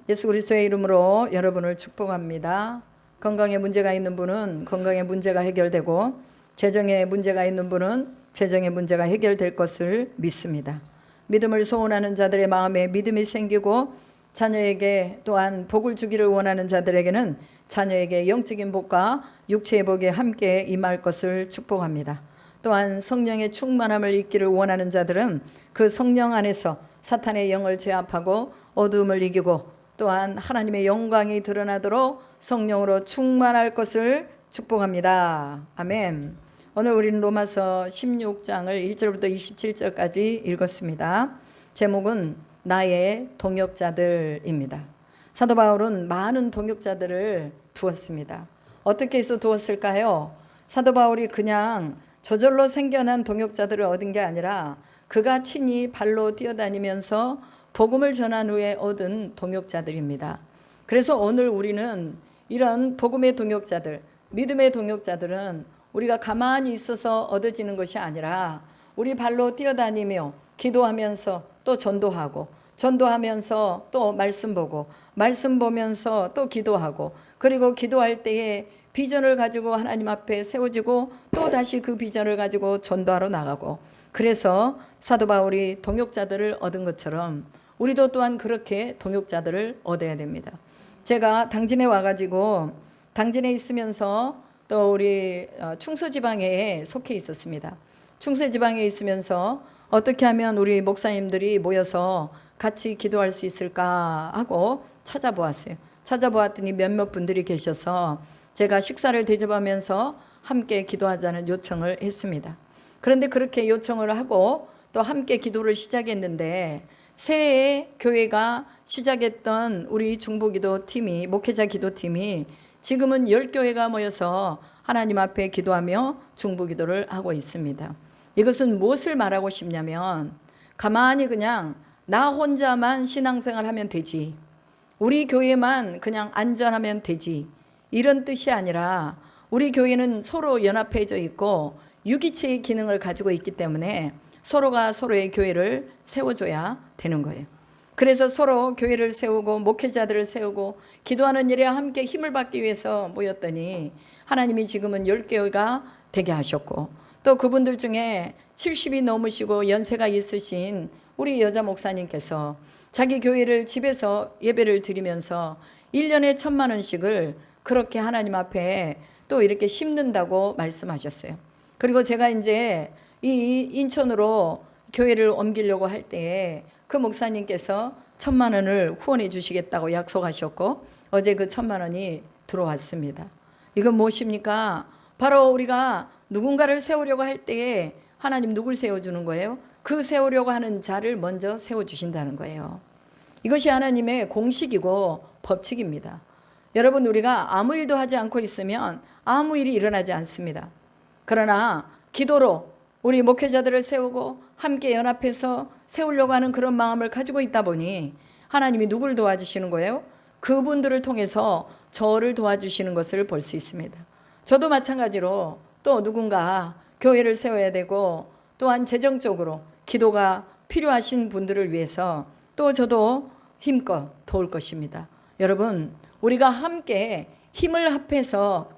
예수 그리스도의 이름으로 여러분을 축복합니다. 건강에 문제가 있는 분은 건강의 문제가 해결되고, 재정에 문제가 있는 분은 재정의 문제가 해결될 것을 믿습니다. 믿음을 소원하는 자들의 마음에 믿음이 생기고, 자녀에게 또한 복을 주기를 원하는 자들에게는 자녀에게 영적인 복과 육체의 복이 함께 임할 것을 축복합니다. 또한 성령의 충만함을 잊기를 원하는 자들은 그 성령 안에서 사탄의 영을 제압하고 어두움을 이기고, 또한 하나님의 영광이 드러나도록 성령으로 충만할 것을 축복합니다. 아멘. 오늘 우리는 로마서 16장을 1절부터 27절까지 읽었습니다. 제목은 나의 동역자들입니다. 사도 바울은 많은 동역자들을 두었습니다. 어떻게 해서 두었을까요? 사도 바울이 그냥 저절로 생겨난 동역자들을 얻은 게 아니라 그가 친히 발로 뛰어다니면서 복음을 전한 후에 얻은 동역자들입니다. 그래서 오늘 우리는 이런 복음의 동역자들, 믿음의 동역자들은 우리가 가만히 있어서 얻어지는 것이 아니라 우리 발로 뛰어다니며 기도하면서 또 전도하고, 전도하면서 또 말씀 보고, 말씀 보면서 또 기도하고, 그리고 기도할 때에 비전을 가지고 하나님 앞에 세워지고 또 다시 그 비전을 가지고 전도하러 나가고, 그래서 사도 바울이 동역자들을 얻은 것처럼 우리도 또한 그렇게 동역자들을 얻어야 됩니다. 제가 당진에 와가지고 당진에 있으면서 또 우리 충서지방에 속해 있었습니다. 충서지방에 있으면서 어떻게 하면 우리 목사님들이 모여서 같이 기도할 수 있을까 하고 찾아보았어요. 찾아보았더니 몇몇 분들이 계셔서 제가 식사를 대접하면서 함께 기도하자는 요청을 했습니다. 그런데 그렇게 요청을 하고 또 함께 기도를 시작했는데, 새해에 교회가 시작했던 우리 중보기도 팀이, 목회자 기도팀이 지금은 10교회가 모여서 하나님 앞에 기도하며 중보기도를 하고 있습니다. 이것은 무엇을 말하고 싶냐면, 가만히 그냥 나 혼자만 신앙생활 하면 되지, 우리 교회만 그냥 안전하면 되지, 이런 뜻이 아니라 우리 교회는 서로 연합해져 있고 유기체의 기능을 가지고 있기 때문에 서로가 서로의 교회를 세워줘야 되는 거예요. 그래서 서로 교회를 세우고 목회자들을 세우고 기도하는 일에 함께 힘을 받기 위해서 모였더니 하나님이 지금은 10교회가 되게 하셨고, 또 그분들 중에 70이 넘으시고 연세가 있으신 우리 여자 목사님께서 자기 교회를 집에서 예배를 드리면서 1년에 1,000만 원씩을 그렇게 하나님 앞에 또 이렇게 심는다고 말씀하셨어요. 그리고 제가 이제 이 인천으로 교회를 옮기려고 할 때에 그 목사님께서 1,000만 원을 후원해 주시겠다고 약속하셨고, 어제 그 1,000만 원이 들어왔습니다. 이건 무엇입니까? 바로 우리가 누군가를 세우려고 할 때에 하나님 누굴 세워주는 거예요? 그 세우려고 하는 자를 먼저 세워주신다는 거예요. 이것이 하나님의 공식이고 법칙입니다. 여러분, 우리가 아무 일도 하지 않고 있으면 아무 일이 일어나지 않습니다. 그러나 기도로 우리 목회자들을 세우고 함께 연합해서 세우려고 하는 그런 마음을 가지고 있다 보니 하나님이 누굴 도와주시는 거예요? 그분들을 통해서 저를 도와주시는 것을 볼 수 있습니다. 저도 마찬가지로 또 누군가 교회를 세워야 되고, 또한 재정적으로 기도가 필요하신 분들을 위해서 또 저도 힘껏 도울 것입니다. 여러분, 우리가 함께 힘을 합해서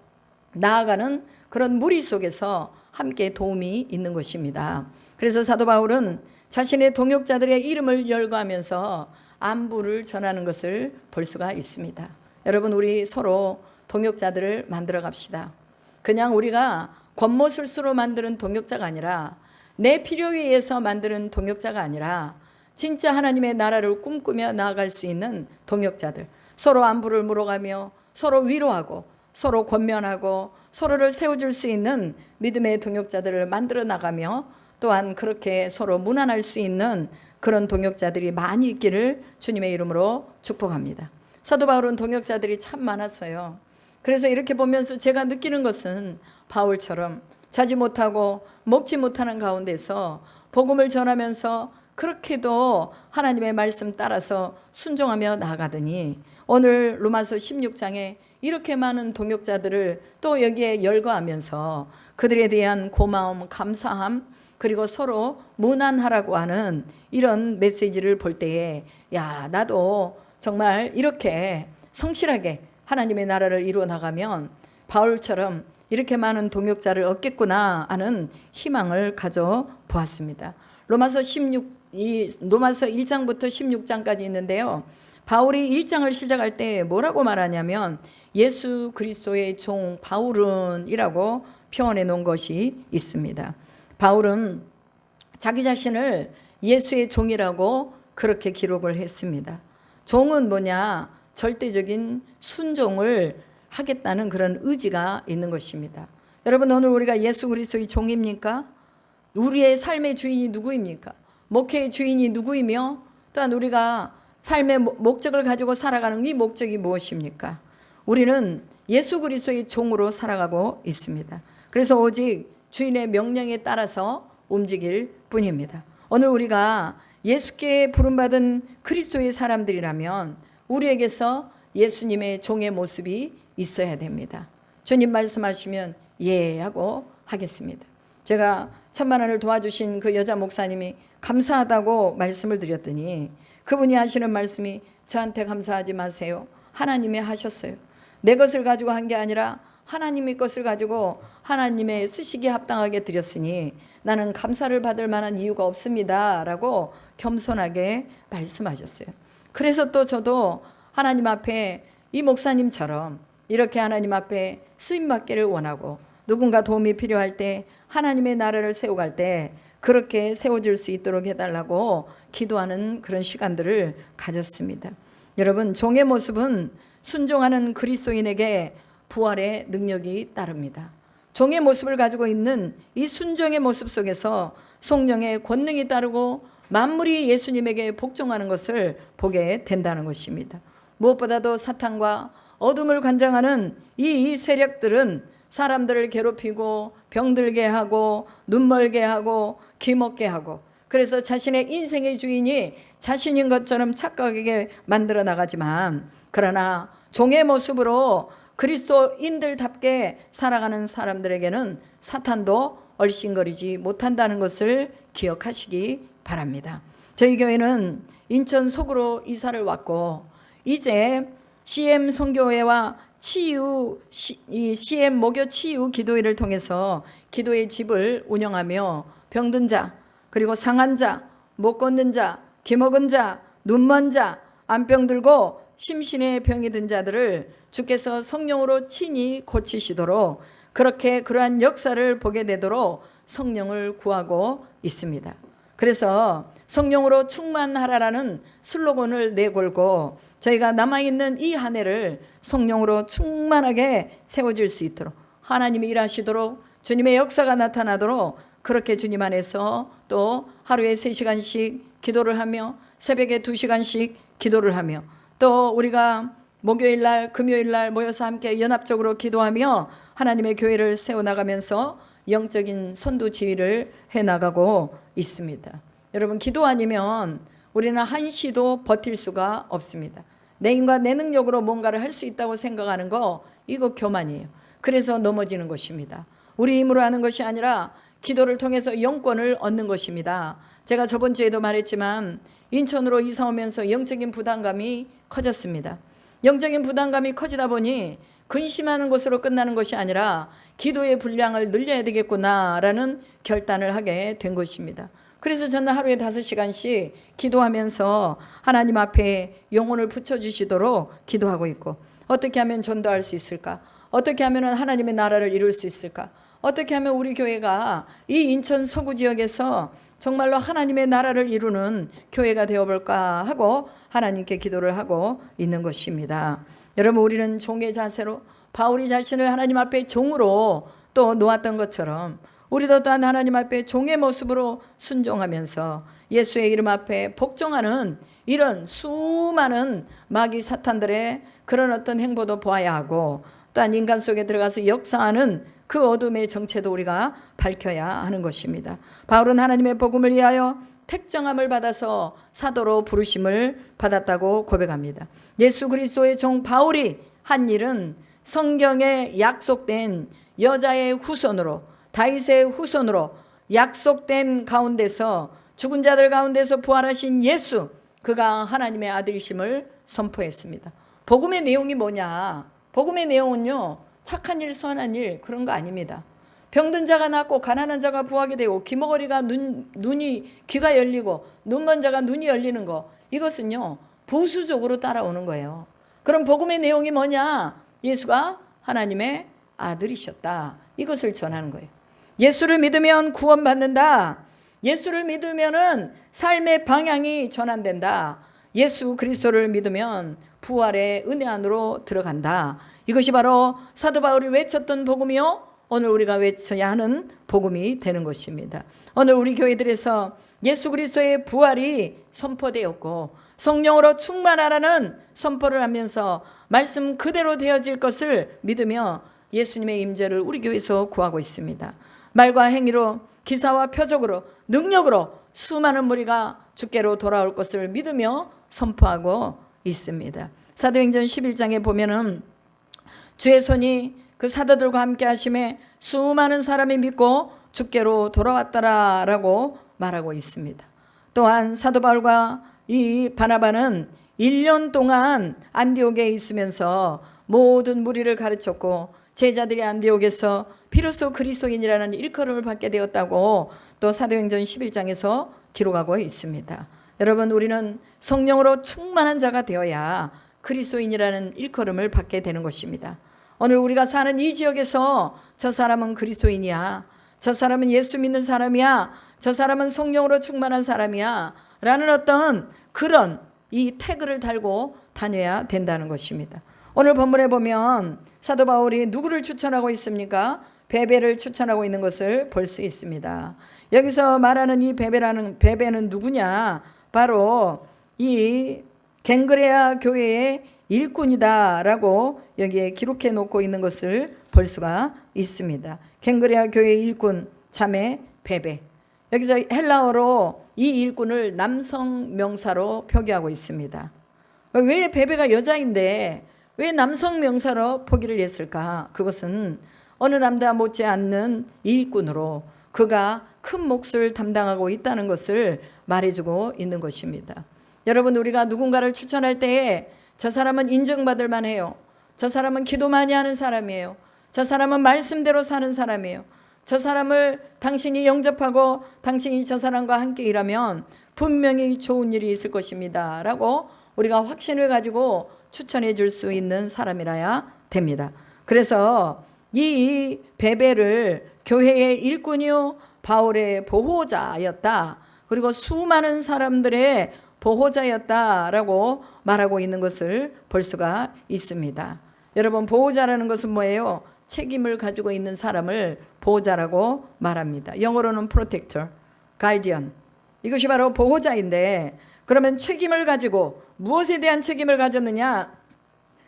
나아가는 그런 무리 속에서 함께 도움이 있는 것입니다. 그래서 사도 바울은 자신의 동역자들의 이름을 열거하면서 안부를 전하는 것을 볼 수가 있습니다. 여러분, 우리 서로 동역자들을 만들어 갑시다. 그냥 우리가 권모술수로 만드는 동역자가 아니라, 내 필요에 의해서 만드는 동역자가 아니라 진짜 하나님의 나라를 꿈꾸며 나아갈 수 있는 동역자들, 서로 안부를 물어가며 서로 위로하고 서로 권면하고 서로를 세워줄 수 있는 믿음의 동역자들을 만들어 나가며, 또한 그렇게 서로 문안할 수 있는 그런 동역자들이 많이 있기를 주님의 이름으로 축복합니다. 사도 바울은 동역자들이 참 많았어요. 그래서 이렇게 보면서 제가 느끼는 것은 바울처럼 자지 못하고 먹지 못하는 가운데서 복음을 전하면서 그렇게도 하나님의 말씀 따라서 순종하며 나아가더니 오늘 로마서 16장에 이렇게 많은 동역자들을 또 여기에 열거하면서 그들에 대한 고마움, 감사함, 그리고 서로 문안하라고 하는 이런 메시지를 볼 때에, 야, 나도 정말 이렇게 성실하게 하나님의 나라를 이루어 나가면 바울처럼 이렇게 많은 동역자를 얻겠구나 하는 희망을 가져 보았습니다. 로마서 1장부터 16장까지 있는데요. 바울이 1장을 시작할 때 뭐라고 말하냐면 예수 그리스도의 종 바울은이라고 표현해 놓은 것이 있습니다. 바울은 자기 자신을 예수의 종이라고 그렇게 기록을 했습니다. 종은 뭐냐? 절대적인 순종을 하겠다는 그런 의지가 있는 것입니다. 여러분, 오늘 우리가 예수 그리스도의 종입니까? 우리의 삶의 주인이 누구입니까? 목회의 주인이 누구이며 또한 우리가 삶의 목적을 가지고 살아가는 이 목적이 무엇입니까? 우리는 예수 그리스도의 종으로 살아가고 있습니다. 그래서 오직 주인의 명령에 따라서 움직일 뿐입니다. 오늘 우리가 예수께 부름받은 그리스도의 사람들이라면 우리에게서 예수님의 종의 모습이 있어야 됩니다. 주님 말씀하시면 예 하고 하겠습니다. 제가 1,000만 원을 도와주신 그 여자 목사님이 감사하다고 말씀을 드렸더니 그분이 하시는 말씀이 저한테 감사하지 마세요. 하나님이 하셨어요. 내 것을 가지고 한 게 아니라 하나님의 것을 가지고 하나님의 쓰시기에 합당하게 드렸으니 나는 감사를 받을 만한 이유가 없습니다 라고 겸손하게 말씀하셨어요. 그래서 또 저도 하나님 앞에 이 목사님처럼 이렇게 하나님 앞에 쓰임받기를 원하고 누군가 도움이 필요할 때 하나님의 나라를 세워갈 때 그렇게 세워질 수 있도록 해달라고 기도하는 그런 시간들을 가졌습니다. 여러분, 종의 모습은 순종하는 그리스도인에게 부활의 능력이 따릅니다. 종의 모습을 가지고 있는 이 순종의 모습 속에서 성령의 권능이 따르고 만물이 예수님에게 복종하는 것을 보게 된다는 것입니다. 무엇보다도 사탄과 어둠을 관장하는 이 세력들은 사람들을 괴롭히고 병들게 하고 눈멀게 하고 기먹게 하고 그래서 자신의 인생의 주인이 자신인 것처럼 착각하게 만들어 나가지만 그러나 종의 모습으로 그리스도인들답게 살아가는 사람들에게는 사탄도 얼씬거리지 못한다는 것을 기억하시기 바랍니다. 저희 교회는 인천 속으로 이사를 왔고 이제 CM 선교회와 CM 목요 치유 기도회를 통해서 기도의 집을 운영하며 병든 자 그리고 상한 자, 못 걷는 자, 기먹은 자, 눈먼 자, 안병 들고 심신의 병이 든 자들을 주께서 성령으로 친히 고치시도록 그렇게 그러한 역사를 보게 되도록 성령을 구하고 있습니다. 그래서 성령으로 충만하라라는 슬로건을 내걸고 저희가 남아있는 이 한 해를 성령으로 충만하게 세워질 수 있도록 하나님이 일하시도록 주님의 역사가 나타나도록 그렇게 주님 안에서 또 하루에 3시간씩 기도를 하며 새벽에 2시간씩 기도를 하며 또 우리가 목요일날 금요일날 모여서 함께 연합적으로 기도하며 하나님의 교회를 세워나가면서 영적인 선두지휘를 해나가고 있습니다. 여러분, 기도 아니면 우리는 한시도 버틸 수가 없습니다. 내 힘과 내 능력으로 뭔가를 할 수 있다고 생각하는 거 이거 교만이에요. 그래서 넘어지는 것입니다. 우리 힘으로 하는 것이 아니라 기도를 통해서 영권을 얻는 것입니다. 제가 저번 주에도 말했지만 인천으로 이사 오면서 영적인 부담감이 커졌습니다. 영적인 부담감이 커지다 보니 근심하는 것으로 끝나는 것이 아니라 기도의 분량을 늘려야 되겠구나라는 결단을 하게 된 것입니다. 그래서 저는 하루에 5시간씩 기도하면서 하나님 앞에 영혼을 붙여주시도록 기도하고 있고 어떻게 하면 전도할 수 있을까? 어떻게 하면 하나님의 나라를 이룰 수 있을까? 어떻게 하면 우리 교회가 이 인천 서구 지역에서 정말로 하나님의 나라를 이루는 교회가 되어볼까 하고 하나님께 기도를 하고 있는 것입니다. 여러분, 우리는 종의 자세로 바울이 자신을 하나님 앞에 종으로 또 놓았던 것처럼 우리도 또한 하나님 앞에 종의 모습으로 순종하면서 예수의 이름 앞에 복종하는 이런 수많은 마귀 사탄들의 그런 어떤 행보도 보아야 하고 또한 인간 속에 들어가서 역사하는 그 어둠의 정체도 우리가 밝혀야 하는 것입니다. 바울은 하나님의 복음을 위하여 택정함을 받아서 사도로 부르심을 받았다고 고백합니다. 예수 그리스도의 종 바울이 한 일은 성경에 약속된 여자의 후손으로 다윗의 후손으로 약속된 가운데서 죽은 자들 가운데서 부활하신 예수, 그가 하나님의 아들이심을 선포했습니다. 복음의 내용이 뭐냐? 복음의 내용은요, 착한 일, 선한 일 그런 거 아닙니다. 병든 자가 낫고 가난한 자가 부하게 되고 귀머거리가 귀가 열리고 눈먼 자가 눈이 열리는 거, 이것은요 부수적으로 따라오는 거예요. 그럼 복음의 내용이 뭐냐? 예수가 하나님의 아들이셨다, 이것을 전하는 거예요. 예수를 믿으면 구원받는다. 예수를 믿으면은 삶의 방향이 전환된다. 예수 그리스도를 믿으면 부활의 은혜 안으로 들어간다. 이것이 바로 사도 바울이 외쳤던 복음이요, 오늘 우리가 외쳐야 하는 복음이 되는 것입니다. 오늘 우리 교회들에서 예수 그리스도의 부활이 선포되었고 성령으로 충만하라는 선포를 하면서 말씀 그대로 되어질 것을 믿으며 예수님의 임재를 우리 교회에서 구하고 있습니다. 말과 행위로, 기사와 표적으로, 능력으로 수많은 무리가 주께로 돌아올 것을 믿으며 선포하고 있습니다. 사도행전 11장에 보면은 주의 손이 그 사도들과 함께 하심에 수많은 사람이 믿고 주께로 돌아왔더라라고 말하고 있습니다. 또한 사도 바울과 이 바나바는 1년 동안 안디옥에 있으면서 모든 무리를 가르쳤고 제자들이 안디옥에서 비로소 그리스도인이라는 일컬음을 받게 되었다고 또 사도행전 11장에서 기록하고 있습니다. 여러분, 우리는 성령으로 충만한 자가 되어야 그리스도인이라는 일컬음을 받게 되는 것입니다. 오늘 우리가 사는 이 지역에서 저 사람은 그리스도인이야, 저 사람은 예수 믿는 사람이야, 저 사람은 성령으로 충만한 사람이야 라는 어떤 그런 이 태그를 달고 다녀야 된다는 것입니다. 오늘 본문에 보면 사도 바울이 누구를 추천하고 있습니까? 베베를 추천하고 있는 것을 볼 수 있습니다. 여기서 말하는 이 베베는 누구냐? 바로 이 갱그레아 교회의 일꾼이다라고 여기에 기록해 놓고 있는 것을 볼 수가 있습니다. 갱그레아 교회의 일꾼 자매 베베. 여기서 헬라어로 이 일꾼을 남성 명사로 표기하고 있습니다. 왜 베베가 여자인데 왜 남성 명사로 표기를 했을까? 그것은 어느 남자 못지않는 일꾼으로 그가 큰 몫을 담당하고 있다는 것을 말해주고 있는 것입니다. 여러분, 우리가 누군가를 추천할 때에 저 사람은 인정받을 만해요, 저 사람은 기도 많이 하는 사람이에요, 저 사람은 말씀대로 사는 사람이에요, 저 사람을 당신이 영접하고 당신이 저 사람과 함께 일하면 분명히 좋은 일이 있을 것입니다 라고 우리가 확신을 가지고 추천해 줄 수 있는 사람이라야 됩니다. 그래서 이 베베를 교회의 일꾼이요 바울의 보호자였다, 그리고 수많은 사람들의 보호자였다라고 말하고 있는 것을 볼 수가 있습니다. 여러분, 보호자라는 것은 뭐예요? 책임을 가지고 있는 사람을 보호자라고 말합니다. 영어로는 protector, guardian. 이것이 바로 보호자인데, 그러면 책임을 가지고 무엇에 대한 책임을 가졌느냐?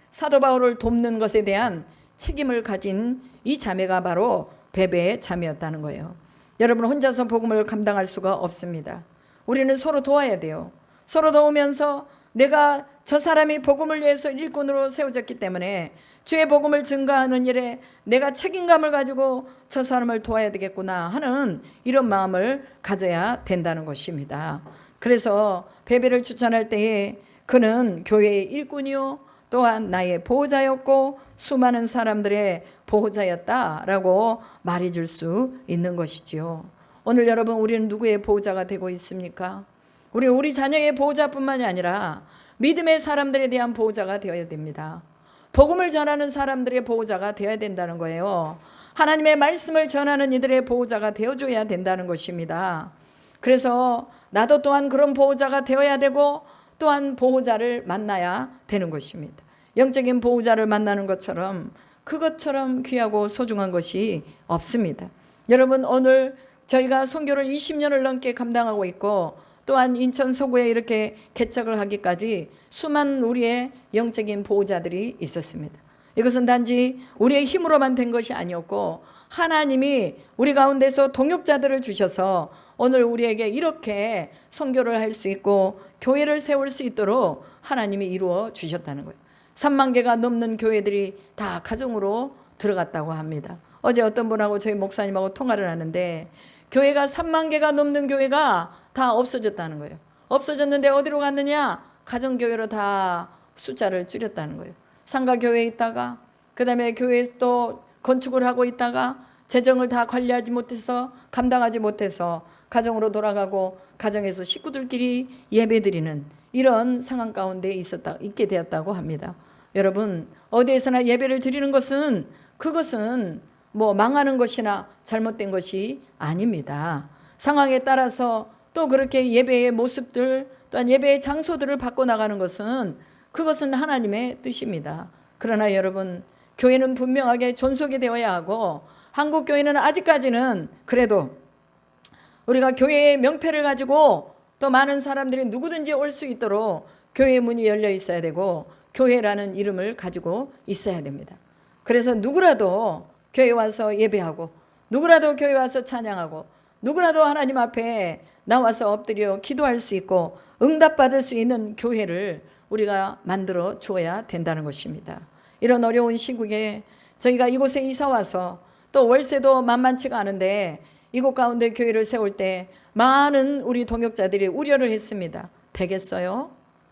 사도 바울을 돕는 것에 대한 책임을 가진 이 자매가 바로 베베의 자매였다는 거예요. 여러분, 혼자서 복음을 감당할 수가 없습니다. 우리는 서로 도와야 돼요. 서로 도우면서 내가 저 사람이 복음을 위해서 일꾼으로 세워졌기 때문에 주의 복음을 증거하는 일에 내가 책임감을 가지고 저 사람을 도와야 되겠구나 하는 이런 마음을 가져야 된다는 것입니다. 그래서 베베를 추천할 때에 그는 교회의 일꾼이요 또한 나의 보호자였고 수많은 사람들의 보호자였다라고 말해줄 수 있는 것이지요. 오늘 여러분, 우리는 누구의 보호자가 되고 있습니까? 우리 자녀의 보호자뿐만이 아니라 믿음의 사람들에 대한 보호자가 되어야 됩니다. 복음을 전하는 사람들의 보호자가 되어야 된다는 거예요. 하나님의 말씀을 전하는 이들의 보호자가 되어줘야 된다는 것입니다. 그래서 나도 또한 그런 보호자가 되어야 되고 또한 보호자를 만나야 되는 것입니다. 영적인 보호자를 만나는 것처럼 그것처럼 귀하고 소중한 것이 없습니다. 여러분, 오늘 저희가 선교를 20년을 넘게 감당하고 있고 또한 인천 서구에 이렇게 개척을 하기까지 수많은 우리의 영적인 보호자들이 있었습니다. 이것은 단지 우리의 힘으로만 된 것이 아니었고 하나님이 우리 가운데서 동역자들을 주셔서 오늘 우리에게 이렇게 선교를 할 수 있고 교회를 세울 수 있도록 하나님이 이루어 주셨다는 거예요. 3만 개가 넘는 교회들이 다 가정으로 들어갔다고 합니다. 어제 어떤 분하고 저희 목사님하고 통화를 하는데 교회가 3만 개가 넘는 교회가 다 없어졌다는 거예요. 없어졌는데 어디로 갔느냐? 가정교회로 다 숫자를 줄였다는 거예요. 상가 교회에 있다가 그다음에 교회에서 또 건축을 하고 있다가 재정을 다 관리하지 못해서 감당하지 못해서 가정으로 돌아가고 가정에서 식구들끼리 예배드리는 이런 상황 가운데 있게 되었다고 합니다. 여러분, 어디에서나 예배를 드리는 것은 그것은 뭐 망하는 것이나 잘못된 것이 아닙니다. 상황에 따라서 또 그렇게 예배의 모습들 또한 예배의 장소들을 바꿔나가는 것은 그것은 하나님의 뜻입니다. 그러나 여러분, 교회는 분명하게 존속이 되어야 하고 한국 교회는 아직까지는 그래도 우리가 교회의 명패를 가지고 또 많은 사람들이 누구든지 올 수 있도록 교회의 문이 열려 있어야 되고 교회라는 이름을 가지고 있어야 됩니다. 그래서 누구라도 교회 와서 예배하고 누구라도 교회 와서 찬양하고 누구라도 하나님 앞에 나와서 엎드려 기도할 수 있고 응답받을 수 있는 교회를 우리가 만들어 줘야 된다는 것입니다. 이런 어려운 시국에 저희가 이곳에 이사 와서 또 월세도 만만치가 않은데 이곳 가운데 교회를 세울 때 많은 우리 동역자들이 우려를 했습니다. 되겠어요?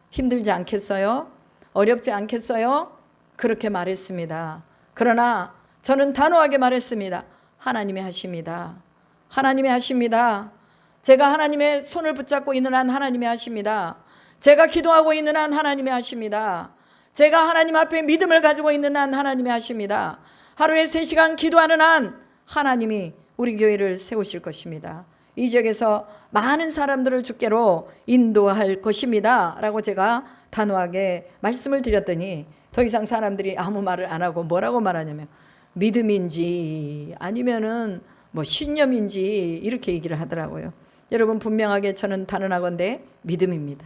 힘들지 않겠어요? 어렵지 않겠어요? 그렇게 말했습니다. 그러나 저는 단호하게 말했습니다. 하나님이 하십니다. 하나님이 하십니다. 제가 하나님의 손을 붙잡고 있는 한 하나님이 하십니다. 제가 기도하고 있는 한 하나님이 하십니다. 제가 하나님 앞에 믿음을 가지고 있는 한 하나님이 하십니다. 하루에 3시간 기도하는 한 하나님이 우리 교회를 세우실 것입니다. 이 지역에서 많은 사람들을 주께로 인도할 것입니다 라고 제가 단호하게 말씀을 드렸더니 더 이상 사람들이 아무 말을 안 하고 뭐라고 말하냐면 믿음인지 아니면은 뭐 신념인지 이렇게 얘기를 하더라고요. 여러분, 분명하게 저는 단언하건대 믿음입니다.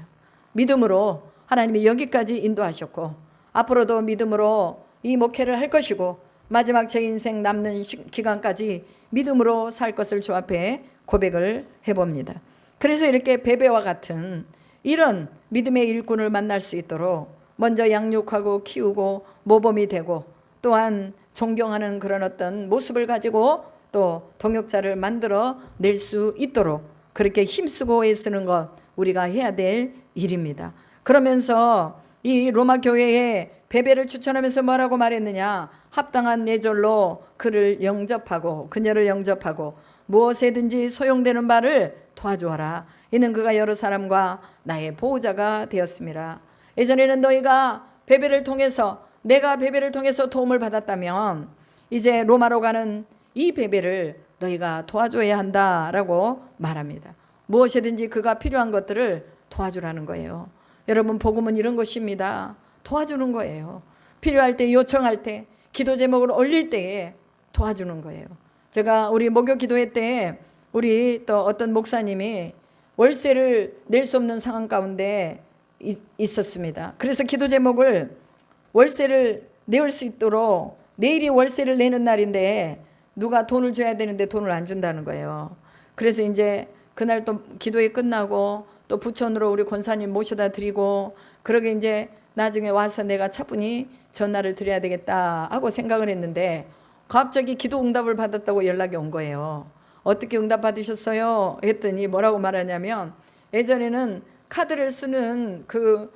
믿음으로 하나님이 여기까지 인도하셨고 앞으로도 믿음으로 이 목회를 할 것이고 마지막 제 인생 남는 기간까지 믿음으로 살 것을 주 앞에 고백을 해봅니다. 그래서 이렇게 베베와 같은 이런 믿음의 일꾼을 만날 수 있도록 먼저 양육하고 키우고 모범이 되고 또한 존경하는 그런 어떤 모습을 가지고 또 동역자를 만들어 낼 수 있도록 그렇게 힘쓰고 애쓰는 것 우리가 해야 될 일입니다. 그러면서 이 로마 교회에 베베를 추천하면서 뭐라고 말했느냐? 합당한 뇌절로 그를 영접하고 그녀를 영접하고 무엇에든지 소용되는 바를 도와주어라. 이는 그가 여러 사람과 나의 보호자가 되었습니다. 예전에는 너희가 베베를 통해서 내가 베베를 통해서 도움을 받았다면 이제 로마로 가는 이 베베를 너희가 도와줘야 한다라고 말합니다. 무엇이든지 그가 필요한 것들을 도와주라는 거예요. 여러분, 복음은 이런 것입니다. 도와주는 거예요. 필요할 때, 요청할 때, 기도 제목을 올릴 때에 도와주는 거예요. 제가 우리 목요 기도회 때 우리 또 어떤 목사님이 월세를 낼 수 없는 상황 가운데 있었습니다. 그래서 기도 제목을 월세를 내올 수 있도록 내일이 월세를 내는 날인데 누가 돈을 줘야 되는데 돈을 안 준다는 거예요. 그래서 이제 그날 또 기도회 끝나고 또 부천으로 우리 권사님 모셔다 드리고 그러게 이제 나중에 와서 내가 차분히 전화를 드려야 되겠다 하고 생각을 했는데 갑자기 기도 응답을 받았다고 연락이 온 거예요. 어떻게 응답 받으셨어요? 했더니 뭐라고 말하냐면 예전에는 카드를 쓰는 그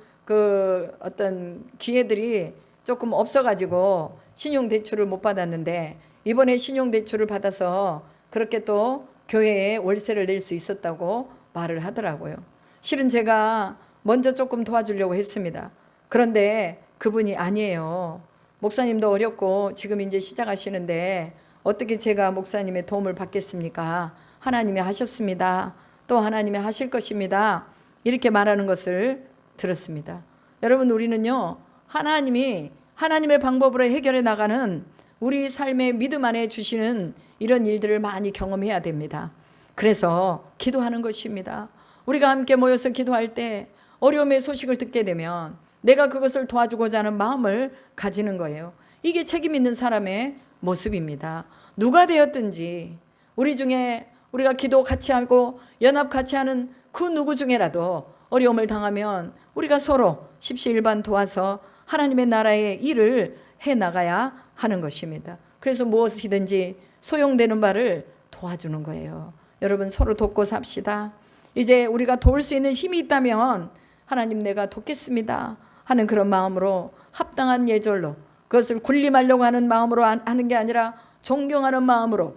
어떤 기회들이 조금 없어가지고 신용대출을 못 받았는데 이번에 신용대출을 받아서 그렇게 또 교회에 월세를 낼 수 있었다고 말을 하더라고요. 실은 제가 먼저 조금 도와주려고 했습니다. 그런데 그분이 아니에요. 목사님도 어렵고 지금 이제 시작하시는데 어떻게 제가 목사님의 도움을 받겠습니까? 하나님이 하셨습니다. 또 하나님이 하실 것입니다. 이렇게 말하는 것을 들었습니다. 여러분, 우리는요, 하나님이 하나님의 방법으로 해결해 나가는 우리 삶의 믿음 안에 주시는 이런 일들을 많이 경험해야 됩니다. 그래서 기도하는 것입니다. 우리가 함께 모여서 기도할 때 어려움의 소식을 듣게 되면 내가 그것을 도와주고자 하는 마음을 가지는 거예요. 이게 책임 있는 사람의 모습입니다. 누가 되었든지 우리 중에 우리가 기도 같이 하고 연합 같이 하는 그 누구 중에라도 어려움을 당하면 우리가 서로 십시일반 도와서 하나님의 나라의 일을 해나가야 하는 것입니다. 그래서 무엇이든지 소용되는 바를 도와주는 거예요. 여러분, 서로 돕고 삽시다. 이제 우리가 도울 수 있는 힘이 있다면 하나님 내가 돕겠습니다. 하는 그런 마음으로 합당한 예절로 그것을 군림하려고 하는 마음으로 하는 게 아니라 존경하는 마음으로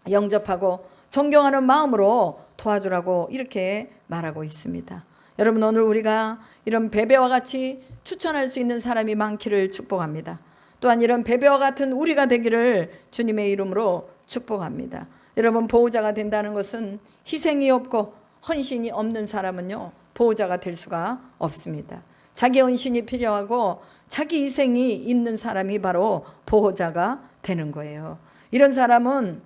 영접하고 존경하는 마음으로 도와주라고 이렇게 말하고 있습니다. 여러분, 오늘 우리가 이런 베베와 같이 추천할 수 있는 사람이 많기를 축복합니다. 또한 이런 베베와 같은 우리가 되기를 주님의 이름으로 축복합니다. 여러분, 보호자가 된다는 것은 희생이 없고 헌신이 없는 사람은요, 보호자가 될 수가 없습니다. 자기 헌신이 필요하고 자기 희생이 있는 사람이 바로 보호자가 되는 거예요. 이런 사람은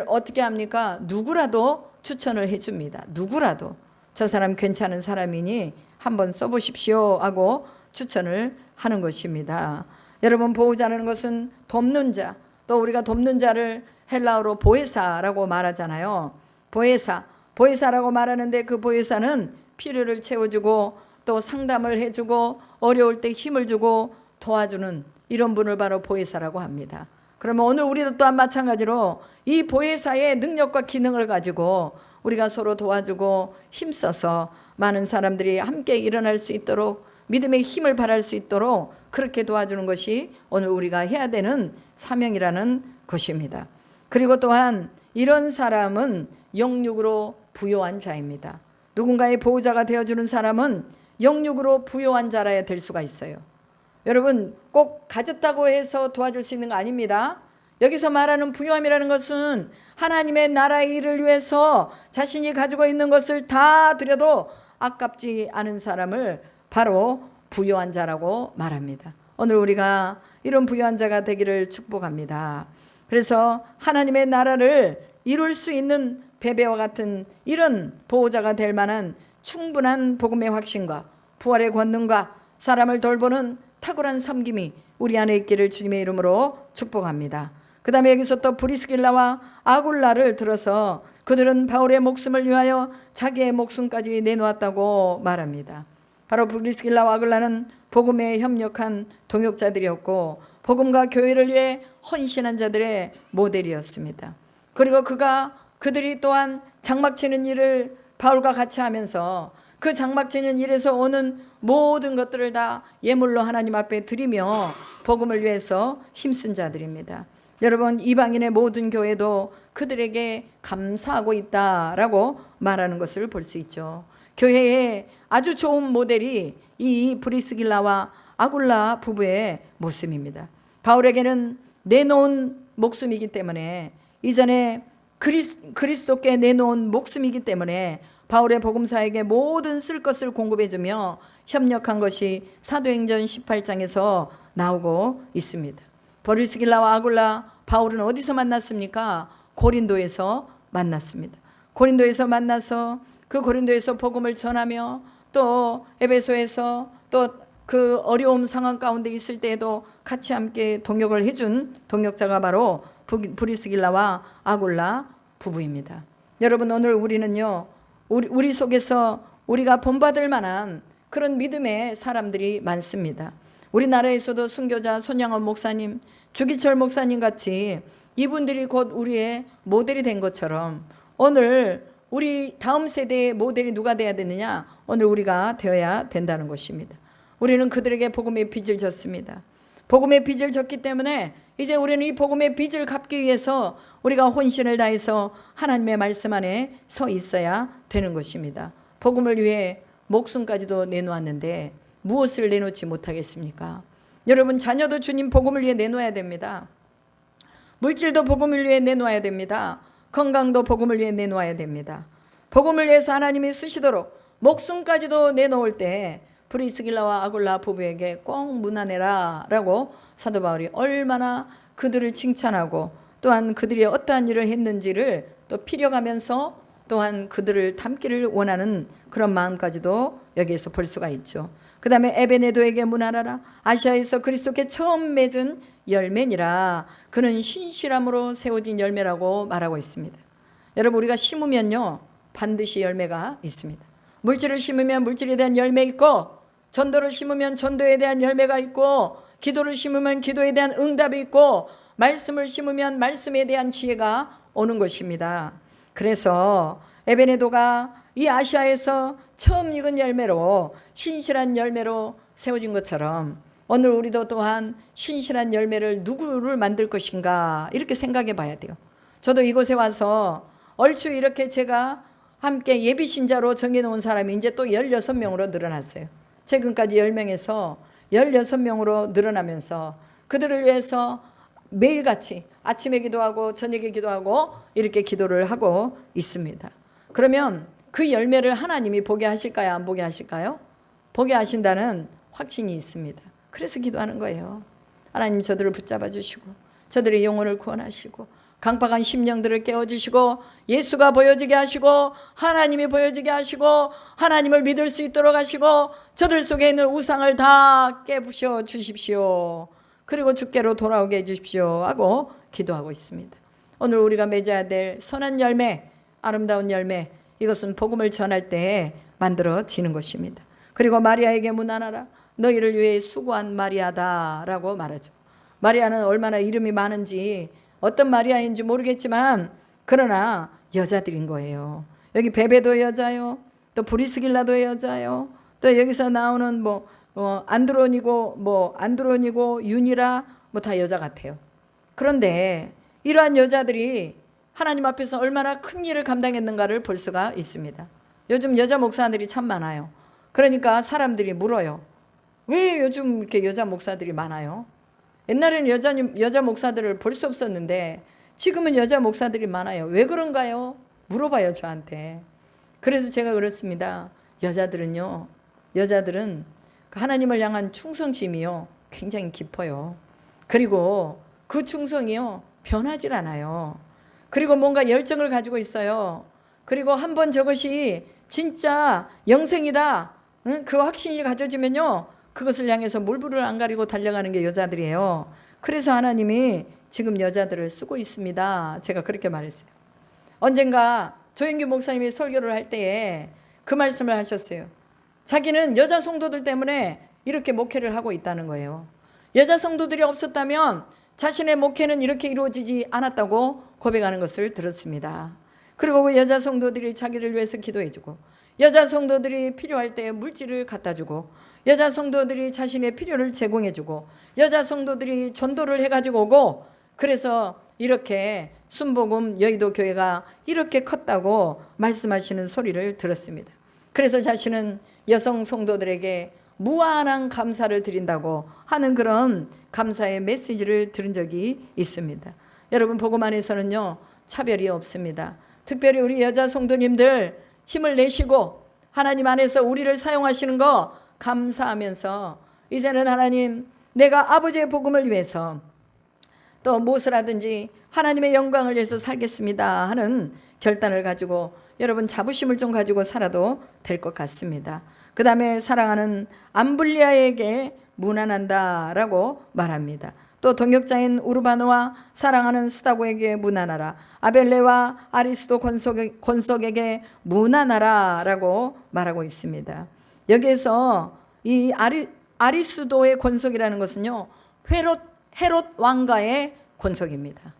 어떻게 합니까? 누구라도 추천을 해줍니다. 누구라도 저 사람 괜찮은 사람이니 한번 써보십시오 하고 추천을 하는 것입니다. 여러분, 보호자라는 것은 돕는 자, 또 우리가 돕는 자를 헬라어로 보혜사라고 말하잖아요. 보혜사라고 말하는데 그 보혜사는 필요를 채워주고 또 상담을 해주고 어려울 때 힘을 주고 도와주는 이런 분을 바로 보혜사라고 합니다. 그러면 오늘 우리도 또한 마찬가지로 이 보혜사의 능력과 기능을 가지고 우리가 서로 도와주고 힘써서 많은 사람들이 함께 일어날 수 있도록 믿음의 힘을 발할 수 있도록 그렇게 도와주는 것이 오늘 우리가 해야 되는 사명이라는 것입니다. 그리고 또한 이런 사람은 영육으로 부요한 자입니다. 누군가의 보호자가 되어주는 사람은 영육으로 부요한 자라야 될 수가 있어요. 여러분, 꼭 가졌다고 해서 도와줄 수 있는 거 아닙니다. 여기서 말하는 부요함이라는 것은 하나님의 나라의 일을 위해서 자신이 가지고 있는 것을 다 드려도 아깝지 않은 사람을 바로 부요한 자라고 말합니다. 오늘 우리가 이런 부요한 자가 되기를 축복합니다. 그래서 하나님의 나라를 이룰 수 있는 베베와 같은 이런 보호자가 될 만한 충분한 복음의 확신과 부활의 권능과 사람을 돌보는 탁월한 섬김이 우리 안에 있기를 주님의 이름으로 축복합니다. 그 다음에 여기서 또 브리스길라와 아굴라를 들어서 그들은 바울의 목숨을 위하여 자기의 목숨까지 내놓았다고 말합니다. 바로 브리스길라와 아굴라는 복음에 협력한 동역자들이었고 복음과 교회를 위해 헌신한 자들의 모델이었습니다. 그리고 그들이 또한 장막 치는 일을 바울과 같이 하면서 그 장막 치는 일에서 오는 모든 것들을 다 예물로 하나님 앞에 드리며 복음을 위해서 힘쓴 자들입니다. 여러분, 이방인의 모든 교회도 그들에게 감사하고 있다라고 말하는 것을 볼 수 있죠. 교회의 아주 좋은 모델이 이 브리스길라와 아굴라 부부의 모습입니다. 바울에게는 내놓은 목숨이기 때문에, 이전에 그리스도께 내놓은 목숨이기 때문에 바울의 복음사에게 모든 쓸 것을 공급해주며 협력한 것이 사도행전 18장에서 나오고 있습니다. 브리스길라와 아굴라, 바울은 어디서 만났습니까? 고린도에서 만났습니다. 고린도에서 만나서 그 고린도에서 복음을 전하며 또 에베소에서 또 그 어려움 상황 가운데 있을 때에도 같이 함께 동역을 해준 동역자가 바로 브리스길라와 아굴라 부부입니다. 여러분, 오늘 우리는요, 우리 속에서 우리가 본받을 만한 그런 믿음의 사람들이 많습니다. 우리나라에서도 순교자 손양원 목사님, 주기철 목사님 같이 이분들이 곧 우리의 모델이 된 것처럼 오늘 우리 다음 세대의 모델이 누가 되어야 되느냐? 오늘 우리가 되어야 된다는 것입니다. 우리는 그들에게 복음의 빚을 졌습니다. 복음의 빚을 졌기 때문에 이제 우리는 이 복음의 빚을 갚기 위해서 우리가 혼신을 다해서 하나님의 말씀 안에 서 있어야 되는 것입니다. 복음을 위해 목숨까지도 내놓았는데 무엇을 내놓지 못하겠습니까? 여러분, 자녀도 주님 복음을 위해 내놓아야 됩니다. 물질도 복음을 위해 내놓아야 됩니다. 건강도 복음을 위해 내놓아야 됩니다. 복음을 위해서 하나님이 쓰시도록 목숨까지도 내놓을 때 브리스길라와 아굴라 부부에게 꼭 문안해라 라고 사도 바울이 얼마나 그들을 칭찬하고 또한 그들이 어떠한 일을 했는지를 또 필요가면서 또한 그들을 닮기를 원하는 그런 마음까지도 여기에서 볼 수가 있죠. 그 다음에 에베네도에게 문안하라. 아시아에서 그리스도께 처음 맺은 열매니라. 그는 신실함으로 세워진 열매라고 말하고 있습니다. 여러분, 우리가 심으면요 반드시 열매가 있습니다. 물질을 심으면 물질에 대한 열매 있고, 전도를 심으면 전도에 대한 열매가 있고, 기도를 심으면 기도에 대한 응답이 있고, 말씀을 심으면 말씀에 대한 지혜가 오는 것입니다. 그래서 에베네도가 이 아시아에서 처음 익은 열매로, 신실한 열매로 세워진 것처럼 오늘 우리도 또한 신실한 열매를 누구를 만들 것인가 이렇게 생각해 봐야 돼요. 저도 이곳에 와서 얼추 이렇게 제가 함께 예비신자로 정해놓은 사람이 이제 또 16명으로 늘어났어요. 최근까지 10명에서 16명으로 늘어나면서 그들을 위해서 매일같이 아침에 기도하고 저녁에 기도하고 이렇게 기도를 하고 있습니다. 그러면 그 열매를 하나님이 보게 하실까요? 안 보게 하실까요? 보게 하신다는 확신이 있습니다. 그래서 기도하는 거예요. 하나님 저들을 붙잡아 주시고 저들의 영혼을 구원하시고 강팍한 심령들을 깨워주시고 예수가 보여지게 하시고 하나님이 보여지게 하시고 하나님을 믿을 수 있도록 하시고 저들 속에 있는 우상을 다 깨부셔 주십시오. 그리고 주께로 돌아오게 해주십시오 하고 기도하고 있습니다. 오늘 우리가 맺어야 될 선한 열매, 아름다운 열매, 이것은 복음을 전할 때 만들어지는 것입니다. 그리고 마리아에게 문안하라. 너희를 위해 수고한 마리아다라고 말하죠. 마리아는 얼마나 이름이 많은지 어떤 마리아인지 모르겠지만 그러나 여자들인 거예요. 여기 베베도 여자요. 또 브리스길라도 여자요. 또 여기서 나오는 안드로니고 윤이라 다 여자 같아요. 그런데 이러한 여자들이 하나님 앞에서 얼마나 큰 일을 감당했는가를 볼 수가 있습니다. 요즘 여자 목사들이 참 많아요. 그러니까 사람들이 물어요. 왜 요즘 이렇게 여자 목사들이 많아요? 옛날에는 여자 목사들을 볼 수 없었는데 지금은 여자 목사들이 많아요. 왜 그런가요? 물어봐요, 저한테. 그래서 제가 그렇습니다. 여자들은 하나님을 향한 충성심이요 굉장히 깊어요. 그리고 그 충성이요 변하질 않아요. 그리고 뭔가 열정을 가지고 있어요. 그리고 한번 저것이 진짜 영생이다, 그 확신이 가져지면요 그것을 향해서 물불을 안 가리고 달려가는 게 여자들이에요. 그래서 하나님이 지금 여자들을 쓰고 있습니다. 제가 그렇게 말했어요. 언젠가 조영규 목사님이 설교를 할 때에 그 말씀을 하셨어요. 자기는 여자 성도들 때문에 이렇게 목회를 하고 있다는 거예요. 여자 성도들이 없었다면 자신의 목회는 이렇게 이루어지지 않았다고 고백하는 것을 들었습니다. 그리고 그 여자 성도들이 자기를 위해서 기도해주고 여자 성도들이 필요할 때 물질을 갖다주고 여자 성도들이 자신의 필요를 제공해주고 여자 성도들이 전도를 해가지고 오고 그래서 이렇게 순복음 여의도 교회가 이렇게 컸다고 말씀하시는 소리를 들었습니다. 그래서 자신은 여성 성도들에게 무한한 감사를 드린다고 하는 그런 감사의 메시지를 들은 적이 있습니다. 여러분 복음 안에서는요 차별이 없습니다. 특별히 우리 여자 성도님들 힘을 내시고 하나님 안에서 우리를 사용하시는 거 감사하면서 이제는 하나님 내가 아버지의 복음을 위해서 또 무엇을 하든지 하나님의 영광을 위해서 살겠습니다 하는 결단을 가지고 여러분 자부심을 좀 가지고 살아도 될 것 같습니다. 그 다음에 사랑하는 암블리아에게 문안한다라고 말합니다. 또 동역자인 우르바노와 사랑하는 스다고에게 문안하라. 아벨레와 아리스도 권속에게 문안하라라고 말하고 있습니다. 여기에서 이 아리스도의 권속이라는 것은요 헤롯 왕가의 권속입니다.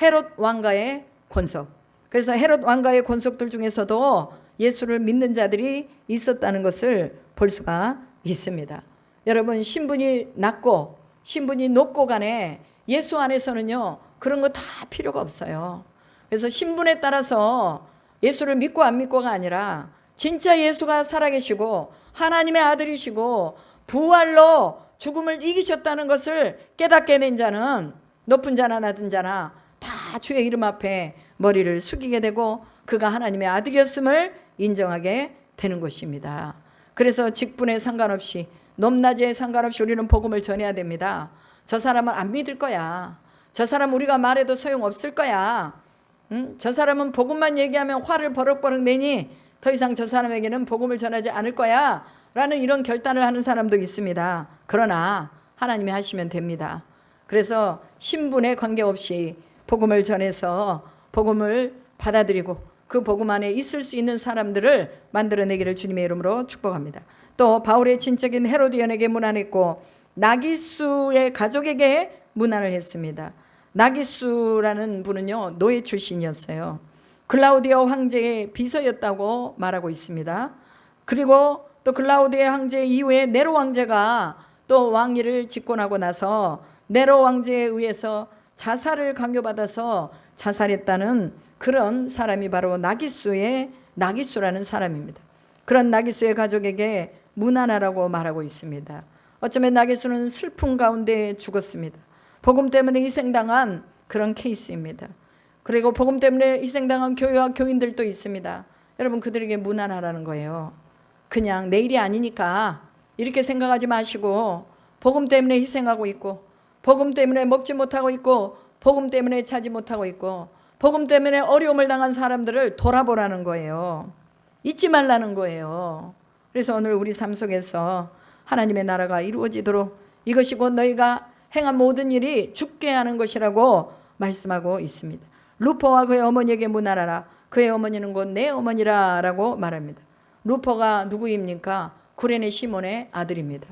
헤롯 왕가의 권속. 그래서 헤롯 왕가의 권속들 중에서도 예수를 믿는 자들이 있었다는 것을 볼 수가 있습니다. 여러분 신분이 낮고 신분이 높고 간에 예수 안에서는요 그런 거 다 필요가 없어요. 그래서 신분에 따라서 예수를 믿고 안 믿고가 아니라 진짜 예수가 살아계시고 하나님의 아들이시고 부활로 죽음을 이기셨다는 것을 깨닫게 된 자는 높은 자나 낮은 자나 다 주의 이름 앞에 머리를 숙이게 되고 그가 하나님의 아들이었음을 인정하게 되는 것입니다. 그래서 직분에 상관없이 높낮이에 상관없이 우리는 복음을 전해야 됩니다. 저 사람은 안 믿을 거야. 저 사람 우리가 말해도 소용없을 거야. 저 사람은 복음만 얘기하면 화를 버럭버럭 내니 더 이상 저 사람에게는 복음을 전하지 않을 거야 라는 이런 결단을 하는 사람도 있습니다. 그러나 하나님이 하시면 됩니다. 그래서 신분에 관계없이 복음을 전해서 복음을 받아들이고 그 복음 안에 있을 수 있는 사람들을 만들어내기를 주님의 이름으로 축복합니다. 또 바울의 친척인 헤로디언에게 문안했고 나기수의 가족에게 문안을 했습니다. 나기수라는 분은요 노예 출신이었어요. 클라우디오 황제의 비서였다고 말하고 있습니다. 그리고 또 글라우디의 황제 이후에 네로 황제가 또 왕위를 집권하고 나서 네로 황제에 의해서 자살을 강요받아서 자살했다는 그런 사람이 바로 나기수라는 사람입니다. 그런 나기수의 가족에게 무난하라고 말하고 있습니다. 어쩌면 나기수는 슬픔 가운데 죽었습니다. 복음 때문에 희생당한 그런 케이스입니다. 그리고 복음 때문에 희생당한 교회와 교인들도 있습니다. 여러분, 그들에게 무난하라는 거예요. 그냥 내일이 아니니까 이렇게 생각하지 마시고, 복음 때문에 희생하고 있고, 복음 때문에 먹지 못하고 있고, 복음 때문에 자지 못하고 있고, 복음 때문에 어려움을 당한 사람들을 돌아보라는 거예요. 잊지 말라는 거예요. 그래서 오늘 우리 삶 속에서 하나님의 나라가 이루어지도록 이것이 곧 너희가 행한 모든 일이 죽게 하는 것이라고 말씀하고 있습니다. 루포와 그의 어머니에게 문하라라. 그의 어머니는 곧 내 어머니라 라고 말합니다. 루포가 누구입니까? 구레네 시몬의 아들입니다.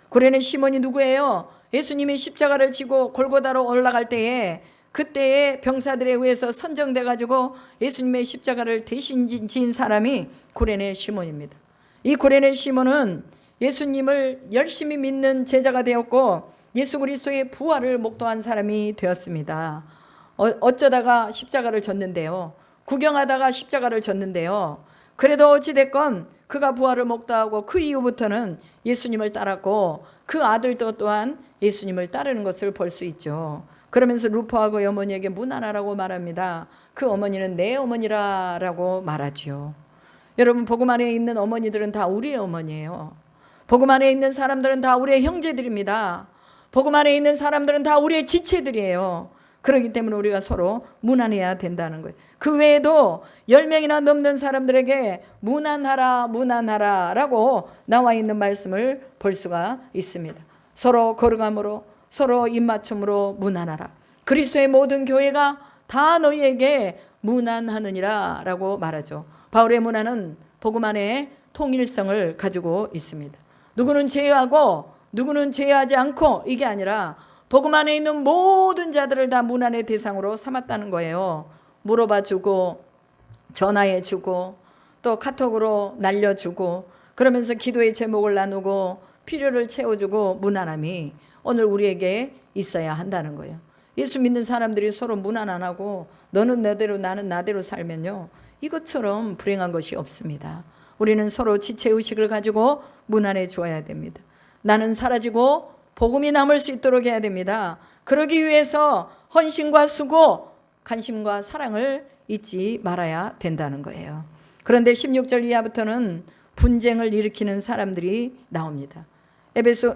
구레네 시몬이 누구예요? 예수님이 십자가를 지고 골고다로 올라갈 때에 그때의 병사들에 의해서 선정돼 가지고 예수님의 십자가를 대신 지은 사람이 구레네 시몬입니다. 이 구레네 시몬은 예수님을 열심히 믿는 제자가 되었고 예수 그리스도의 부활을 목도한 사람이 되었습니다. 어쩌다가 십자가를 졌는데요. 구경하다가 십자가를 졌는데요. 그래도 어찌됐건 그가 부활을 목도하고 그 이후부터는 예수님을 따랐고 그 아들도 또한 예수님을 따르는 것을 볼 수 있죠. 그러면서 루포하고 어머니에게 무난하라고 말합니다. 그 어머니는 내 어머니라고 말하지요. 여러분, 복음 안에 있는 어머니들은 다 우리의 어머니예요. 복음 안에 있는 사람들은 다 우리의 형제들입니다. 복음 안에 있는 사람들은 다 우리의 지체들이에요. 그렇기 때문에 우리가 서로 무난해야 된다는 거예요. 그 외에도 10명이나 넘는 사람들에게 무난하라 라고 나와 있는 말씀을 볼 수가 있습니다. 서로 거룩함으로 서로 입맞춤으로 무난하라. 그리스도의 모든 교회가 다 너희에게 무난하느니라 라고 말하죠. 바울의 무난은 복음 안에 통일성을 가지고 있습니다. 누구는 제외하고 누구는 제외하지 않고 이게 아니라 복음 안에 있는 모든 자들을 다 무난의 대상으로 삼았다는 거예요. 물어봐 주고 전화해 주고 또 카톡으로 날려주고 그러면서 기도의 제목을 나누고 필요를 채워주고 무난함이 오늘 우리에게 있어야 한다는 거예요. 예수 믿는 사람들이 서로 무난 안 하고 너는 너대로 나는 나대로 살면요, 이것처럼 불행한 것이 없습니다. 우리는 서로 지체의식을 가지고 무난해 주어야 됩니다. 나는 사라지고 복음이 남을 수 있도록 해야 됩니다. 그러기 위해서 헌신과 수고, 관심과 사랑을 잊지 말아야 된다는 거예요. 그런데 16절 이하부터는 분쟁을 일으키는 사람들이 나옵니다.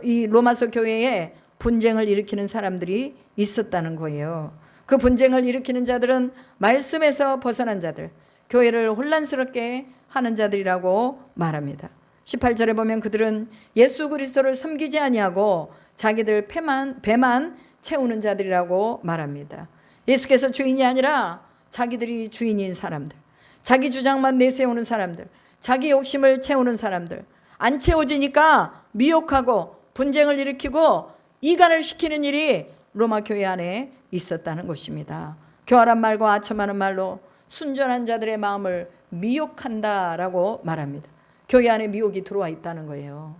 이 로마서 교회에 분쟁을 일으키는 사람들이 있었다는 거예요. 그 분쟁을 일으키는 자들은 말씀에서 벗어난 자들, 교회를 혼란스럽게 하는 자들이라고 말합니다. 18절에 보면 그들은 예수 그리스도를 섬기지 아니하고 자기들 배만 채우는 자들이라고 말합니다. 예수께서 주인이 아니라 자기들이 주인인 사람들, 자기 주장만 내세우는 사람들, 자기 욕심을 채우는 사람들, 안 채워지니까 미혹하고 분쟁을 일으키고 이간을 시키는 일이 로마 교회 안에 있었다는 것입니다. 교활한 말과 아첨하는 말로 순전한 자들의 마음을 미혹한다라고 말합니다. 교회 안에 미혹이 들어와 있다는 거예요.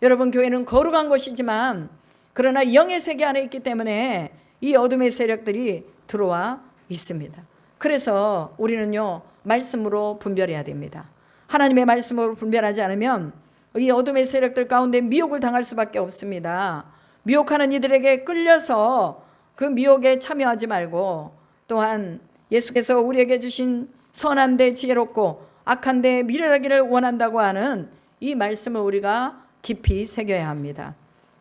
여러분, 교회는 거룩한 것이지만 그러나 영의 세계 안에 있기 때문에 이 어둠의 세력들이 들어와 있습니다. 그래서 우리는요, 말씀으로 분별해야 됩니다. 하나님의 말씀으로 분별하지 않으면 이 어둠의 세력들 가운데 미혹을 당할 수밖에 없습니다. 미혹하는 이들에게 끌려서 그 미혹에 참여하지 말고, 또한 예수께서 우리에게 주신 선한데 지혜롭고 악한데 미련하기를 원한다고 하는 이 말씀을 우리가 깊이 새겨야 합니다.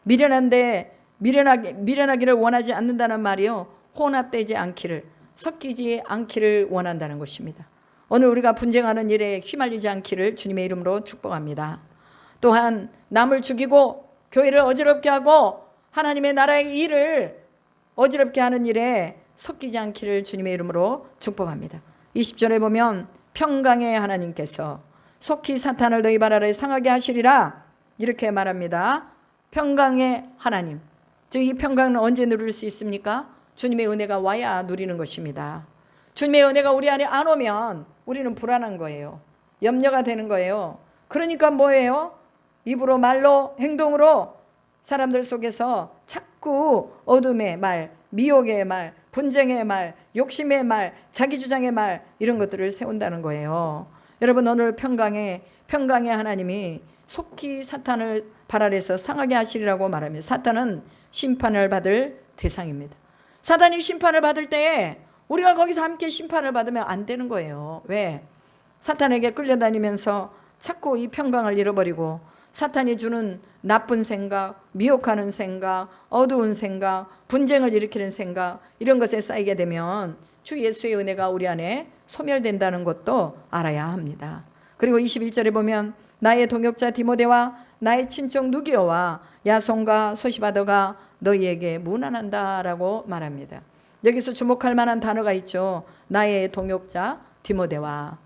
미련하기를 원하지 않는다는 말이요, 혼합되지 않기를, 섞이지 않기를 원한다는 것입니다. 오늘 우리가 분쟁하는 일에 휘말리지 않기를 주님의 이름으로 축복합니다. 또한 남을 죽이고 교회를 어지럽게 하고 하나님의 나라의 일을 어지럽게 하는 일에 섞이지 않기를 주님의 이름으로 축복합니다. 20절에 보면 평강의 하나님께서 속히 사탄을 너희 발 아래 상하게 하시리라 이렇게 말합니다. 평강의 하나님, 즉 이 평강은 언제 누릴 수 있습니까? 주님의 은혜가 와야 누리는 것입니다. 주님의 은혜가 우리 안에 안 오면 우리는 불안한 거예요. 염려가 되는 거예요. 그러니까 뭐예요? 입으로, 말로, 행동으로 사람들 속에서 자꾸 어둠의 말, 미혹의 말, 분쟁의 말, 욕심의 말, 자기 주장의 말, 이런 것들을 세운다는 거예요. 여러분, 오늘 평강의 하나님이 속히 사탄을 발 아래서 상하게 하시리라고 말합니다. 사탄은 심판을 받을 대상입니다. 사탄이 심판을 받을 때에 우리가 거기서 함께 심판을 받으면 안 되는 거예요. 왜? 사탄에게 끌려다니면서 자꾸 이 평강을 잃어버리고 사탄이 주는 나쁜 생각, 미혹하는 생각, 어두운 생각, 분쟁을 일으키는 생각, 이런 것에 쌓이게 되면 주 예수의 은혜가 우리 안에 소멸된다는 것도 알아야 합니다. 그리고 21절에 보면 나의 동역자 디모데와 나의 친족 누기오와 야손과 소시바더가 너희에게 문안한다라고 말합니다. 여기서 주목할 만한 단어가 있죠. 나의 동역자 디모데와.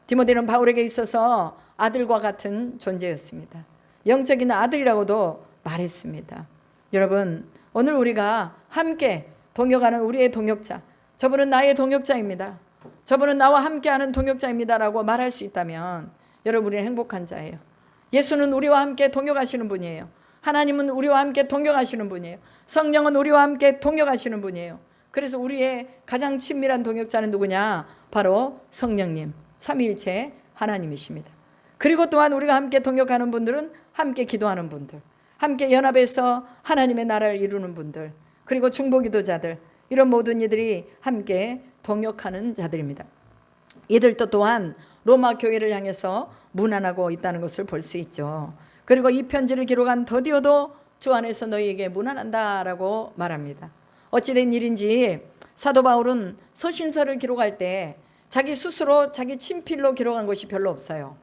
디모데는 바울에게 있어서 아들과 같은 존재였습니다. 영적인 아들이라고도 말했습니다. 여러분, 오늘 우리가 함께 동역하는 우리의 동역자, 저분은 나의 동역자입니다, 저분은 나와 함께하는 동역자입니다라고 말할 수 있다면 여러분, 우리는 행복한 자예요. 예수는 우리와 함께 동역하시는 분이에요. 하나님은 우리와 함께 동역하시는 분이에요. 성령은 우리와 함께 동역하시는 분이에요. 그래서 우리의 가장 친밀한 동역자는 누구냐? 바로 성령님, 삼위일체 하나님이십니다. 그리고 또한 우리가 함께 동역하는 분들은 함께 기도하는 분들, 함께 연합해서 하나님의 나라를 이루는 분들, 그리고 중보기도자들, 이런 모든 이들이 함께 동역하는 자들입니다. 이들도 또한 로마 교회를 향해서 문안하고 있다는 것을 볼 수 있죠. 그리고 이 편지를 기록한 더디오도 주 안에서 너희에게 문안한다라고 말합니다. 어찌된 일인지 사도 바울은 서신서를 기록할 때 자기 스스로 자기 친필로 기록한 것이 별로 없어요.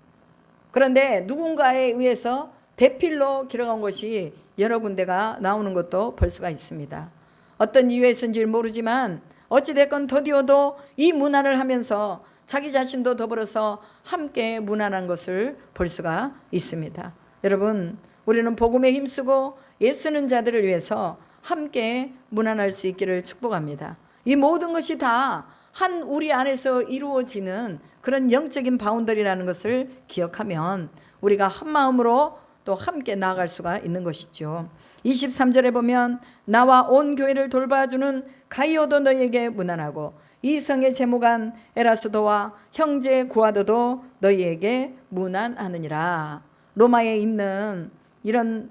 그런데 누군가에 의해서 대필로 기록한 것이 여러 군데가 나오는 것도 볼 수가 있습니다. 어떤 이유에서인지 모르지만 어찌됐건 더디오도 이 문안을 하면서 자기 자신도 더불어서 함께 문안한 것을 볼 수가 있습니다. 여러분, 우리는 복음에 힘쓰고 애쓰는 자들을 위해서 함께 문안할 수 있기를 축복합니다. 이 모든 것이 다 한 우리 안에서 이루어지는 그런 영적인 바운더리라는 것을 기억하면 우리가 한 마음으로 또 함께 나아갈 수가 있는 것이죠. 23절에 보면 나와 온 교회를 돌봐주는 가이오도 너희에게 문안하고 이 성의 제무관 에라스도와 형제 구아도도 너희에게 문안하느니라. 로마에 있는 이런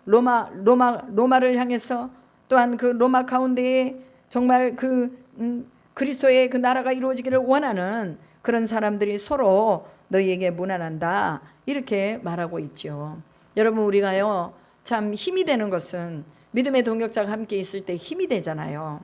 로마를 향해서 또한 그 로마 가운데에 정말 그리스도의 그 나라가 이루어지기를 원하는 그런 사람들이 서로 너희에게 문안한다, 이렇게 말하고 있죠. 여러분, 우리가요 참 힘이 되는 것은 믿음의 동역자가 함께 있을 때 힘이 되잖아요.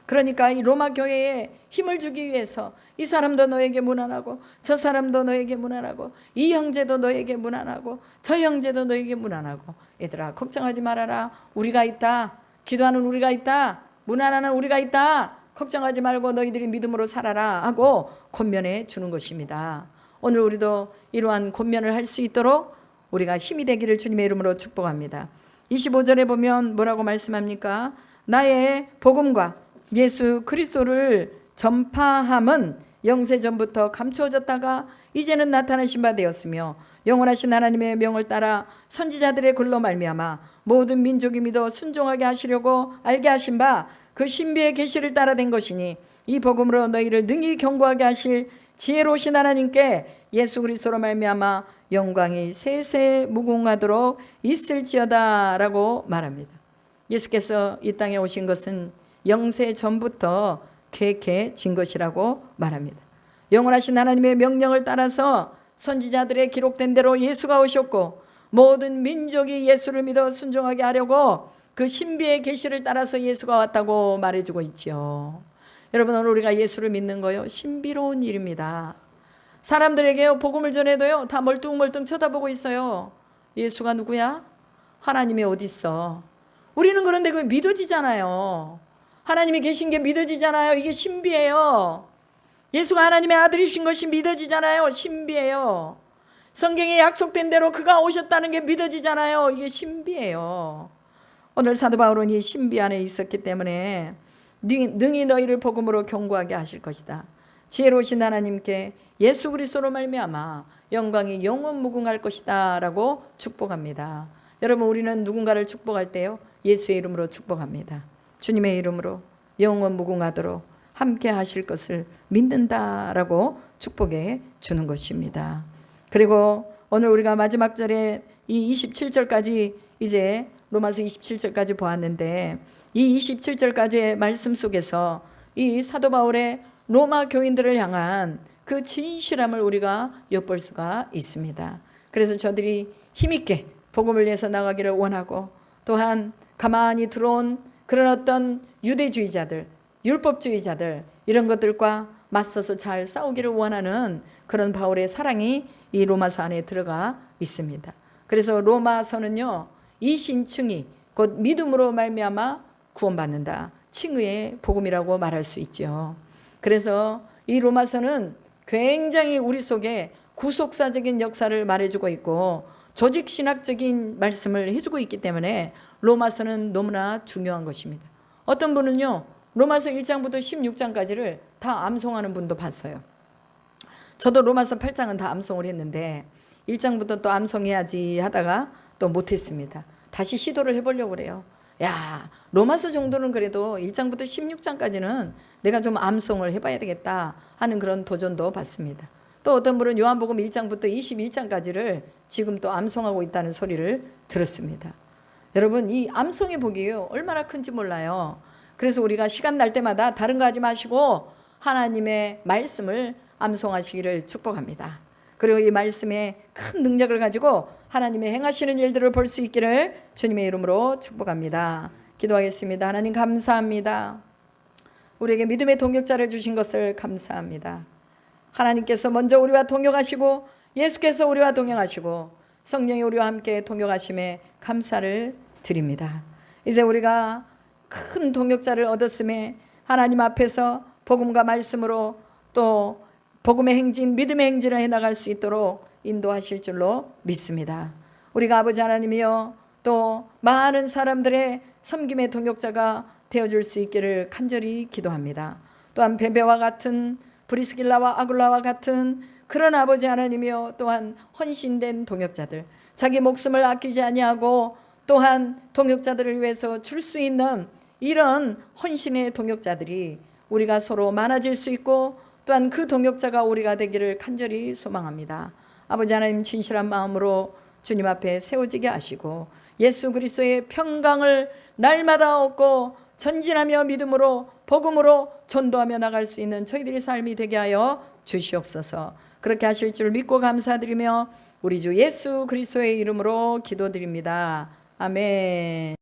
그러니까 이 로마 교회에 힘을 주기 위해서 이 사람도 너에게 문안하고 저 사람도 너에게 문안하고 이 형제도 너에게 문안하고 저 형제도 너에게 문안하고, 얘들아 걱정하지 말아라, 우리가 있다, 기도하는 우리가 있다, 문안하는 우리가 있다, 걱정하지 말고 너희들이 믿음으로 살아라 하고 권면해 주는 것입니다. 오늘 우리도 이러한 권면을 할 수 있도록 우리가 힘이 되기를 주님의 이름으로 축복합니다. 25절에 보면 뭐라고 말씀합니까? 나의 복음과 예수 그리스도를 전파함은 영세전부터 감추어졌다가 이제는 나타나신 바 되었으며 영원하신 하나님의 명을 따라 선지자들의 글로 말미암아 모든 민족이 믿어 순종하게 하시려고 알게 하신 바 그 신비의 계시를 따라 된 것이니 이 복음으로 너희를 능히 경고하게 하실 지혜로우신 하나님께 예수 그리스도로 말미암아 영광이 세세 무궁하도록 있을지어다 라고 말합니다. 예수께서 이 땅에 오신 것은 영세 전부터 계획해진 것이라고 말합니다. 영원하신 하나님의 명령을 따라서 선지자들의 기록된 대로 예수가 오셨고 모든 민족이 예수를 믿어 순종하게 하려고 그 신비의 계시를 따라서 예수가 왔다고 말해주고 있죠. 여러분, 오늘 우리가 예수를 믿는 거요 신비로운 일입니다. 사람들에게 복음을 전해도요 다 멀뚱멀뚱 쳐다보고 있어요. 예수가 누구야? 하나님이 어디 있어? 우리는 그런데 그게 믿어지잖아요. 하나님이 계신 게 믿어지잖아요. 이게 신비해요. 예수가 하나님의 아들이신 것이 믿어지잖아요. 신비해요. 성경에 약속된 대로 그가 오셨다는 게 믿어지잖아요. 이게 신비해요. 오늘 사도 바울은 이 신비 안에 있었기 때문에 능히 너희를 복음으로 경고하게 하실 것이다. 지혜로우신 하나님께 예수 그리스도로 말미암아 영광이 영원 무궁할 것이다 라고 축복합니다. 여러분, 우리는 누군가를 축복할 때요, 예수의 이름으로 축복합니다. 주님의 이름으로 영원 무궁하도록 함께 하실 것을 믿는다라고 축복해 주는 것입니다. 그리고 오늘 우리가 마지막 절에 이 27절까지, 이제 로마서 27절까지 보았는데, 이 27절까지의 말씀 속에서 이 사도 바울의 로마 교인들을 향한 그 진실함을 우리가 엿볼 수가 있습니다. 그래서 저들이 힘있게 복음을 위해서 나가기를 원하고, 또한 가만히 들어온 그런 어떤 유대주의자들, 율법주의자들, 이런 것들과 맞서서 잘 싸우기를 원하는 그런 바울의 사랑이 이 로마서 안에 들어가 있습니다. 그래서 로마서는요, 이신칭의, 곧 믿음으로 말미암아 구원받는다, 칭의의 복음이라고 말할 수 있죠. 그래서 이 로마서는 굉장히 우리 속에 구속사적인 역사를 말해주고 있고 조직신학적인 말씀을 해주고 있기 때문에 로마서는 너무나 중요한 것입니다. 어떤 분은요, 로마서 1장부터 16장까지를 다 암송하는 분도 봤어요. 저도 로마서 8장은 다 암송을 했는데 1장부터 또 암송해야지 하다가 또 못했습니다. 다시 시도를 해보려고 그래요. 야, 로마서 정도는 그래도 1장부터 16장까지는 내가 좀 암송을 해봐야 되겠다 하는 그런 도전도 받습니다. 또 어떤 분은 요한복음 1장부터 21장까지를 지금 또 암송하고 있다는 소리를 들었습니다. 여러분, 이 암송의 복이 얼마나 큰지 몰라요. 그래서 우리가 시간 날 때마다 다른 거 하지 마시고 하나님의 말씀을 암송하시기를 축복합니다. 그리고 이 말씀의 큰 능력을 가지고 하나님의 행하시는 일들을 볼 수 있기를 주님의 이름으로 축복합니다. 기도하겠습니다. 하나님, 감사합니다. 우리에게 믿음의 동역자를 주신 것을 감사합니다. 하나님께서 먼저 우리와 동역하시고 예수께서 우리와 동행하시고 성령이 우리와 함께 동역하심에 감사를 드립니다. 이제 우리가 큰 동역자를 얻었음에 하나님 앞에서 복음과 말씀으로 또 복음의 행진, 믿음의 행진을 해나갈 수 있도록 인도하실 줄로 믿습니다. 우리가 아버지 하나님이여 또 많은 사람들의 섬김의 동역자가 되어줄 수 있기를 간절히 기도합니다. 또한 베베와 같은, 브리스길라와 아굴라와 같은 그런 아버지 하나님이여 또한 헌신된 동역자들, 자기 목숨을 아끼지 아니하고 또한 동역자들을 위해서 줄 수 있는 이런 헌신의 동역자들이 우리가 서로 많아질 수 있고 또한 그 동역자가 우리가 되기를 간절히 소망합니다. 아버지 하나님, 진실한 마음으로 주님 앞에 세워지게 하시고 예수 그리스도의 평강을 날마다 얻고 전진하며 믿음으로 복음으로 전도하며 나갈 수 있는 저희들의 삶이 되게 하여 주시옵소서. 그렇게 하실 줄 믿고 감사드리며 우리 주 예수 그리스도의 이름으로 기도드립니다. 아멘.